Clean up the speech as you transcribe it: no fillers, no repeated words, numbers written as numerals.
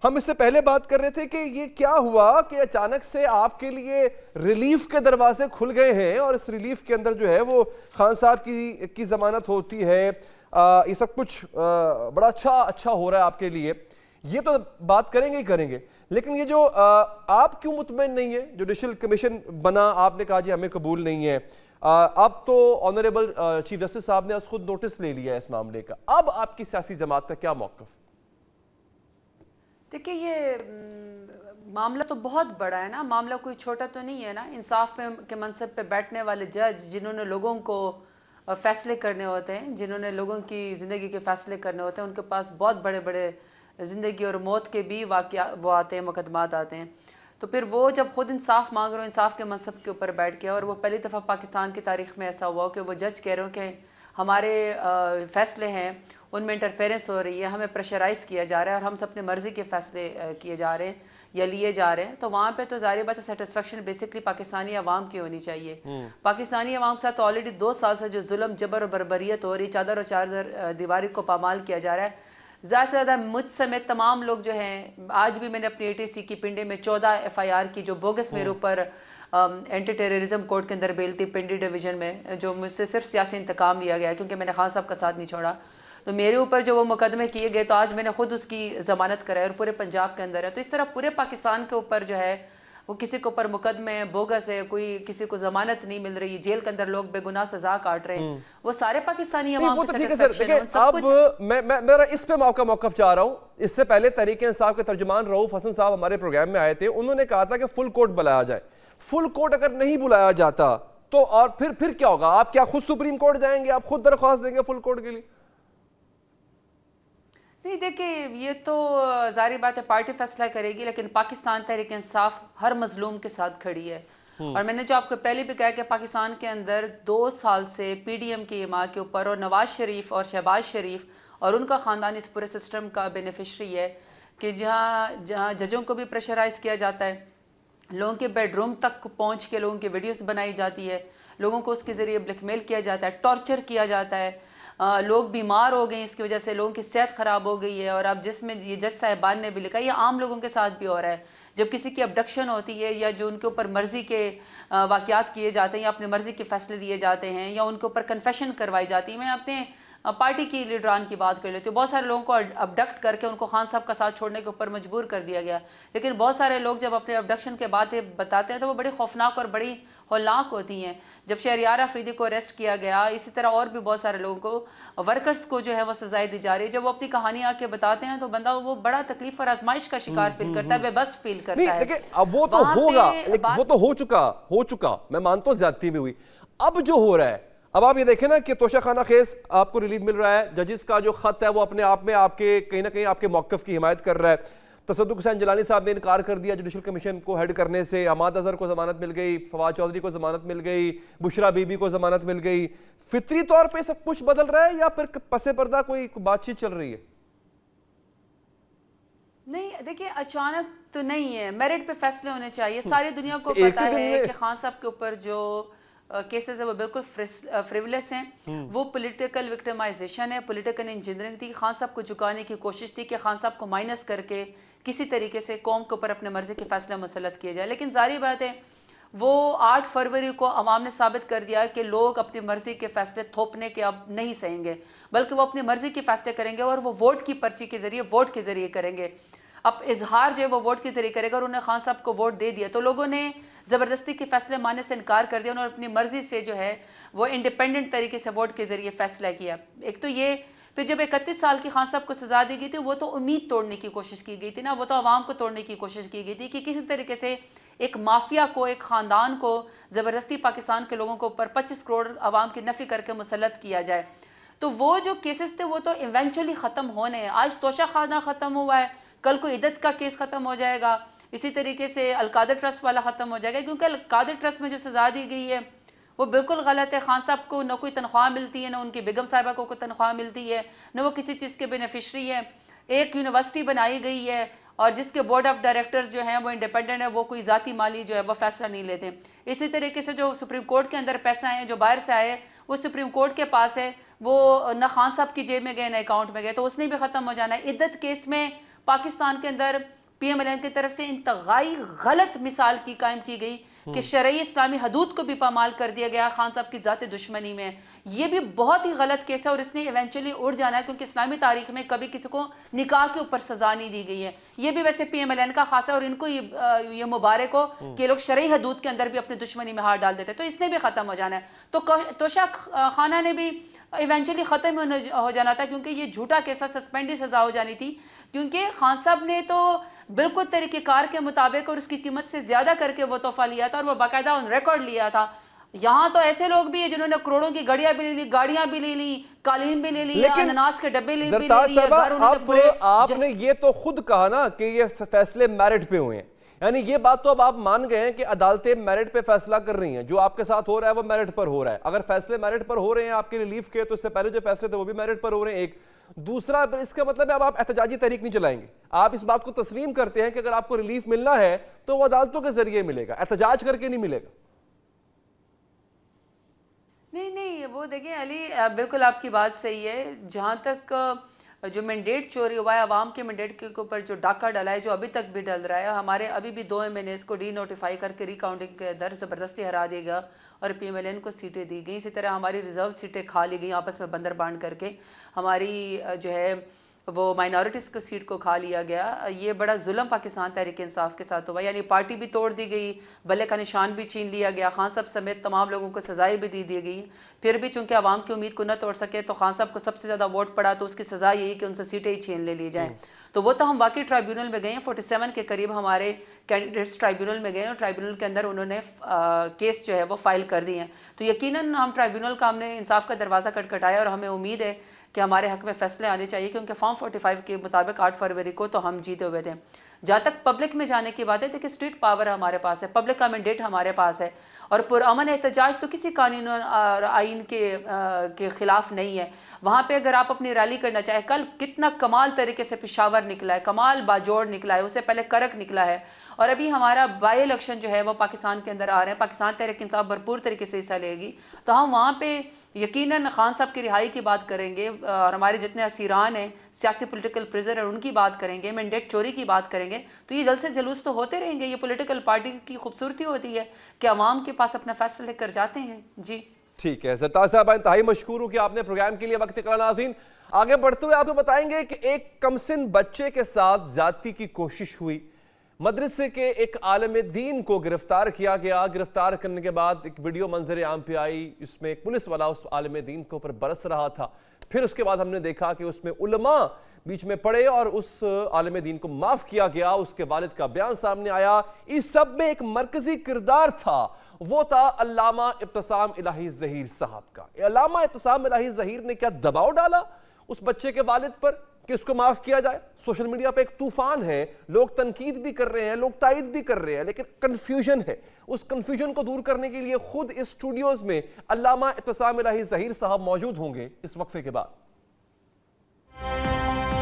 ہم اس سے پہلے بات کر رہے تھے کہ یہ کیا ہوا کہ اچانک سے آپ کے لیے ریلیف کے دروازے کھل گئے ہیں، اور اس ریلیف کے اندر جو ہے وہ خان صاحب کی ضمانت ہوتی ہے، یہ سب کچھ بڑا اچھا ہو رہا ہے آپ کے لیے. یہ تو بات کریں گے ہی کریں گے، لیکن یہ جو آپ کیوں مطمئن نہیں ہے؟ جوڈیشل کمیشن بنا، آپ نے کہا جی ہمیں قبول نہیں ہے. اب تو آنریبل چیف جسٹس صاحب نے خود نوٹس لے لیا ہے اس معاملے کا. اب آپ کی سیاسی جماعت کا کیا موقف؟ دیکھیں، یہ معاملہ تو بہت بڑا ہے نا. معاملہ کوئی چھوٹا تو نہیں ہے نا. انصاف کے منصب پہ بیٹھنے والے جج، جنہوں نے لوگوں کو فیصلے کرنے ہوتے ہیں، جنہوں نے لوگوں کی زندگی کے فیصلے کرنے ہوتے ہیں، ان کے پاس بہت بڑے بڑے زندگی اور موت کے بھی وہ آتے ہیں، مقدمات آتے ہیں. تو پھر وہ جب خود انصاف مانگ رہے ہو، انصاف کے منصب کے اوپر بیٹھ کے، اور وہ پہلی دفعہ پاکستان کی تاریخ میں ایسا ہوا کہ وہ جج کہہ رہے ہو کہ ہمارے فیصلے ہیں ان میں انٹرفیرنس ہو رہی ہے، ہمیں پریشرائز کیا جا رہا ہے، اور ہم اپنے مرضی کے فیصلے کیے جا رہے ہیں یا لیے جا رہے ہیں. تو وہاں پہ تو ظاہر بات ہے سیٹسفیکشن بیسکلی پاکستانی عوام کی ہونی چاہیے. پاکستانی عوام کے ساتھ آلریڈی 2 سال سے جو ظلم، جبر اور بربریت ہو رہی، چادر اور چادر دیواری کو پامال کیا جا رہا ہے. زیادہ سے زیادہ مجھ سمیت تمام لوگ جو ہیں، آج بھی میں نے اپنی ATC کی پنڈی میں 14 FIR کی، جو بوگس میرے اوپر اینٹی ٹیررزم کورٹ کے اندر بیل تھی پنڈی ڈویژن میں، جو مجھ سے صرف سیاسی انتقام لیا گیا کیونکہ میں نے خان صاحب کا ساتھ نہیں چھوڑا. تو میرے اوپر جو وہ مقدمے کیے گئے، تو آج میں نے خود اس کی ضمانت کرائی اور پورے پنجاب کے اندر ہے. تو اس طرح پورے پاکستان کے اوپر جو ہے وہ کسی کے اوپر مقدمے بوگس ہے، کوئی کسی کو ضمانت نہیں مل رہی، جیل کے اندر لوگ بے گناہ سزا کاٹ رہے ہیں، وہ سارے پاکستانی عوام وہ تو ٹھیک ہے سر. دیکھیں اب میں میرا اس پہ موقف چاہ رہا ہوں. اس سے پہلے تحریک انصاف کے ترجمان رؤوف حسن صاحب ہمارے پروگرام میں آئے تھے. انہوں نے کہا تھا کہ فل کورٹ بلایا جائے. فل کورٹ اگر نہیں بلایا جاتا تو اور پھر کیا ہوگا؟ آپ کیا خود سپریم کورٹ جائیں گے؟ آپ خود درخواست دیں گے فل کورٹ کے لیے؟ نہیں، دیکھیں یہ تو ظاہری بات ہے پارٹی فیصلہ کرے گی، لیکن پاکستان تحریک انصاف ہر مظلوم کے ساتھ کھڑی ہے. اور میں نے جو آپ کو پہلے بھی کہا کہ پاکستان کے اندر 2 سال سے PDM کی حمایت کے اوپر، اور نواز شریف اور شہباز شریف اور ان کا خاندان اس پورے سسٹم کا بینیفیشری ہے کہ جہاں ججوں کو بھی پریشرائز کیا جاتا ہے، لوگوں کے بیڈ روم تک پہنچ کے لوگوں کی ویڈیوز بنائی جاتی ہے، لوگوں کو اس کے ذریعے بلیک میل کیا جاتا ہے، ٹارچر کیا جاتا ہے، لوگ بیمار ہو گئے اس کی وجہ سے، لوگوں کی صحت خراب ہو گئی ہے. اور اب جس میں یہ جج صاحبان نے بھی لکھا، یہ عام لوگوں کے ساتھ بھی ہو رہا ہے. جب کسی کی ابڈکشن ہوتی ہے یا جو ان کے اوپر مرضی کے واقعات کیے جاتے ہیں یا اپنی مرضی کے فیصلے دیے جاتے ہیں یا ان کے اوپر کنفیشن کروائی جاتی ہے. میں اپنے پارٹی کی لیڈران کی بات کر لیتی ہوں. بہت سارے لوگوں کو ابڈکٹ کر کے ان کو خان صاحب کا ساتھ چھوڑنے کے اوپر مجبور کر دیا گیا، لیکن بہت سارے لوگ جب اپنے ابڈکشن کے باتیں بتاتے ہیں تو وہ بڑی خوفناک اور بڑی ہولناک ہوتی ہیں. جب شہریار آفریدی کو اریسٹ کیا گیا، اسی طرح اور بھی بہت سارے لوگوں کو، ورکرز کو جو ہے وہ سزائیں دی جا رہی ہے. جب وہ اپنی کہانی آ کے بتاتے ہیں تو بندہ وہ بڑا تکلیف اور آزمائش کا شکار فیل کرتا ہے، بے بس فیل کرتا ہے. نہیں دیکھیں اب وہ تو ہوگا، وہ تو ہو چکا، میں مانتا ہوں زیادتی بھی ہوئی. اب جو ہو رہا ہے، اب آپ یہ دیکھیں نا کہ توشہ خانہ خیز آپ کو ریلیف مل رہا ہے. ججز کا جو خط ہے وہ اپنے آپ میں آپ کے کہیں نہ کہیں آپ کے موقف کی حمایت کر رہا ہے. تصدق حسین جیلانی صاحب نے انکار کر دیا جوڈیشل کمیشن کو ہیڈ کرنے سے. عماد اظہر کو ضمانت مل گئی، فواد چودھری کو ضمانت مل گئی، بشرا بی بی کو ضمانت مل گئی. فطری طور پہ سب کچھ بدل رہا ہے یا پھر پس پردہ کوئی بات چیت چل رہی ہے؟ نہیں دیکھیں، اچانک تو نہیں ہے. میرٹ پہ فیصلے ہونے چاہیے. ساری دنیا کو پتا ہے کہ خان صاحب کے اوپر جو کیسز ہے وہ بالکل فریولس ہیں. وہ پولیٹیکل وکٹمائزیشن ہے، پولیٹیکل انجینئرنگ تھی. خان صاحب کو جھکانے کی کوشش تھی کہ خان صاحب کو مائنس کر کے کسی طریقے سے قوم کے اوپر اپنے مرضی کے فیصلے مسلط کیے جائے. لیکن ظاہری بات ہے وہ 8 فروری کو عوام نے ثابت کر دیا کہ لوگ اپنی مرضی کے فیصلے تھوپنے کے اب نہیں سہیں گے، بلکہ وہ اپنی مرضی کے فیصلے کریں گے، اور وہ ووٹ کی پرچی کے ذریعے، ووٹ کے ذریعے کریں گے. اب اظہار جو ہے وہ ووٹ کے ذریعے کرے گا، اور انہوں نے خان صاحب کو ووٹ دے دیا تو لوگوں نے زبردستی کے فیصلے ماننے سے انکار کر دیا. انہوں نے اپنی مرضی سے جو ہے وہ انڈیپینڈنٹ طریقے سے ووٹ کے ذریعے فیصلہ کیا. ایک تو یہ، پھر جب 31 سال کی خان صاحب کو سزا دی گئی تھی، وہ تو امید توڑنے کی کوشش کی گئی تھی نا، وہ تو عوام کو توڑنے کی کوشش کی گئی تھی کہ کسی طریقے سے ایک مافیا کو، ایک خاندان کو زبردستی پاکستان کے لوگوں کو اوپر 25 کروڑ عوام کی نفی کر کے مسلط کیا جائے. تو وہ جو کیسز تھے وہ تو ایونچولی ختم ہونے ہیں. آج توشہ خانہ ختم ہوا ہے، کل کو عدت کا کیس ختم ہو جائے گا، اسی طریقے سے القادر ٹرسٹ والا ختم ہو جائے گا. کیونکہ القادر ٹرسٹ میں جو سزا دی گئی ہے وہ بالکل غلط ہے. خان صاحب کو نہ کوئی تنخواہ ملتی ہے، نہ ان کی بیگم صاحبہ کو کوئی تنخواہ ملتی ہے، نہ وہ کسی چیز کے بینیفیشری ہے. ایک یونیورسٹی بنائی گئی ہے اور جس کے بورڈ آف ڈائریکٹر جو ہیں وہ انڈیپینڈنٹ ہے، وہ کوئی ذاتی مالی جو ہے وہ فیصلہ نہیں لیتے. اسی طریقے سے جو سپریم کورٹ کے اندر پیسہ ہیں جو باہر سے آئے وہ سپریم کورٹ کے پاس ہے، وہ نہ خان صاحب کی جیب میں گئے نہ اکاؤنٹ میں گئے، تو اس نے بھی ختم ہو جانا ہے. عدت کیس میں پاکستان کے اندر PMLN کی طرف سے انتہائی غلط مثال کی قائم کی گئی کہ شرعی اسلامی حدود کو بھی پامال کر دیا گیا خان صاحب کی ذاتی دشمنی میں. یہ بھی بہت ہی غلط کیس ہے اور اس نے ایونچولی اڑ جانا ہے کیونکہ اسلامی تاریخ میں کبھی کسی کو نکاح کے اوپر سزا نہیں دی گئی ہے. یہ بھی ویسے PMLN کا خاصا ہے اور ان کو یہ مبارک ہو کہ لوگ شرعی حدود کے اندر بھی اپنی دشمنی میں ہاتھ ڈال دیتے ہیں, تو اس نے بھی ختم ہو جانا ہے. تو توشہ خانہ نے بھی ایونچولی ختم ہو جانا تھا کیونکہ یہ جھوٹا کیسا سسپینڈ سزا ہو جانی تھی, کیونکہ خان صاحب نے تو بالکل طریقہ کار کے مطابق اور اس کی قیمت سے زیادہ کر کے وہ تحفہ لیا تھا اور وہ باقاعدہ ان ریکارڈ لیا تھا. یہاں تو ایسے لوگ بھی ہیں جنہوں نے کروڑوں کی گاڑیاں بھی لے لی, گاڑیاں بھی لے لی, قالین بھی لے لی, انناس کے ڈبے بھی لے لیے. آپ نے یہ تو خود کہا نا کہ یہ فیصلے میرٹ پہ ہوئے ہیں, یعنی یہ بات تو اب آپ مان گئے ہیں کہ عدالتیں میرٹ پہ فیصلہ کر رہی ہیں, جو آپ کے ساتھ ہو رہا ہے وہ میرٹ پر ہو رہا ہے. اگر فیصلے میرٹ پر ہو رہے ہیں آپ کے ریلیف کے, تو اس سے پہلے جو فیصلے تھے وہ بھی میرٹ پر ہو رہے ہیں. ایک دوسرا, اس کا مطلب ہے اب آپ احتجاجی تحریک نہیں چلائیں گے. آپ اس بات کو تسلیم کرتے ہیں کہ اگر آپ کو ریلیف ملنا ہے تو وہ عدالتوں کے ذریعے ملے گا, احتجاج کر کے نہیں ملے گا. نہیں, وہ دیکھیں علی, بالکل آپ کی بات صحیح ہے. جہاں تک جو مینڈیٹ چوری ہوا ہے, عوام کے مینڈیٹ کے اوپر جو ڈاکہ ڈلا ہے, جو ابھی تک بھی ڈل رہا ہے, ہمارے ابھی بھی 2 MNAs کو ڈی نوٹیفائی کر کے ری کاؤنٹنگ کے در زبردستی ہرا دے گا اور PMLN کو سیٹیں دی گئی. اسی طرح ہماری ریزرو سیٹیں کھا لی گئی آپس میں بندر بانٹ کر کے, ہماری جو ہے وہ مائنورٹیز کو سیٹ کو کھا لیا گیا. یہ بڑا ظلم پاکستان تحریک انصاف کے ساتھ ہوا, یعنی پارٹی بھی توڑ دی گئی, بلے کا نشان بھی چھین لیا گیا, خان صاحب سمیت تمام لوگوں کو سزائیں بھی دی گئی. پھر بھی چونکہ عوام کی امید کو نہ توڑ سکے تو خان صاحب کو سب سے زیادہ ووٹ پڑا, تو اس کی سزا یہی کہ ان سے سیٹیں ہی چھین لے لی جائیں. تو وہ تو ہم واقعی ٹرائیبیونل میں گئے ہیں, 47 کے قریب ہمارے کینڈیڈیٹس ٹرائیبیونل میں گئے ہیں اور ٹرائیبیونل کے اندر انہوں نے کیس جو ہے وہ فائل کر دی ہیں. تو یقیناً ہم ٹرائیبیونل کا ہم نے انصاف کا دروازہ کھٹکھٹایا اور ہمیں امید ہے کہ ہمارے حق میں فیصلے آنے چاہیے, کیونکہ فارم 45 کے مطابق 8 فروری کو تو ہم جیتے ہوئے تھے. جہاں تک پبلک میں جانے کی بات ہے, دیکھیں اسٹریٹ پاور ہمارے پاس ہے, پبلک کا مینڈیٹ ہمارے پاس ہے, اور پرامن احتجاج تو کسی قانون اور آئین کے خلاف نہیں ہے. وہاں پہ اگر آپ اپنی ریلی کرنا چاہیں, کل کتنا کمال طریقے سے پشاور نکلا ہے, کمال باجوڑ نکلا ہے, اس سے پہلے کرک نکلا ہے, اور ابھی ہمارا بائی الیکشن جو ہے وہ پاکستان کے اندر آ رہے ہیں. پاکستان تحریک انصاف بھرپور طریقے سے حصہ لے گی, تو ہم وہاں پہ یقیناً خان صاحب کی رہائی کی بات کریں گے, اور ہمارے جتنے اسیران ہیں سیاسی پولیٹیکل پریزنر ان کی بات کریں گے, مینڈیٹ چوری کی بات کریں گے. تو یہ جلسے جلوس تو ہوتے رہیں گے. یہ پولیٹیکل پارٹی کی خوبصورتی ہوتی ہے کہ عوام کے پاس اپنا فیصلہ لے کر جاتے ہیں. جی ٹھیک ہے زرتاج صاحبہ, انتہائی مشکور ہوں کہ آپ نے پروگرام کے لیے وقت نکالا. ناظرین, آگے بڑھتے ہوئے آپ کو بتائیں گے کہ ایک کمسن بچے کے ساتھ زیادتی کی کوشش ہوئی. مدرسے کے ایک عالم دین کو گرفتار کیا گیا. گرفتار کرنے کے بعد ایک ویڈیو منظر عام پہ آئی, اس میں ایک پولیس والا اس عالم دین کے اوپر برس رہا تھا. پھر اس کے بعد ہم نے دیکھا کہ اس میں علماء بیچ میں پڑے اور اس عالم دین کو معاف کیا گیا. اس کے والد کا بیان سامنے آیا. اس سب میں ایک مرکزی کردار تھا, وہ تھا علامہ ابتسام الہی ظہیر صاحب کا. علامہ ابتسام الہی ظہیر نے کیا دباؤ ڈالا اس بچے کے والد پر کہ اس کو معاف کیا جائے. سوشل میڈیا پہ ایک طوفان ہے, لوگ تنقید بھی کر رہے ہیں, لوگ تائید بھی کر رہے ہیں, لیکن کنفیوژن ہے. اس کنفیوژن کو دور کرنے کے لیے خود اس اسٹوڈیوز میں علامہ ابتسام الہی ظہیر صاحب موجود ہوں گے اس وقفے کے بعد.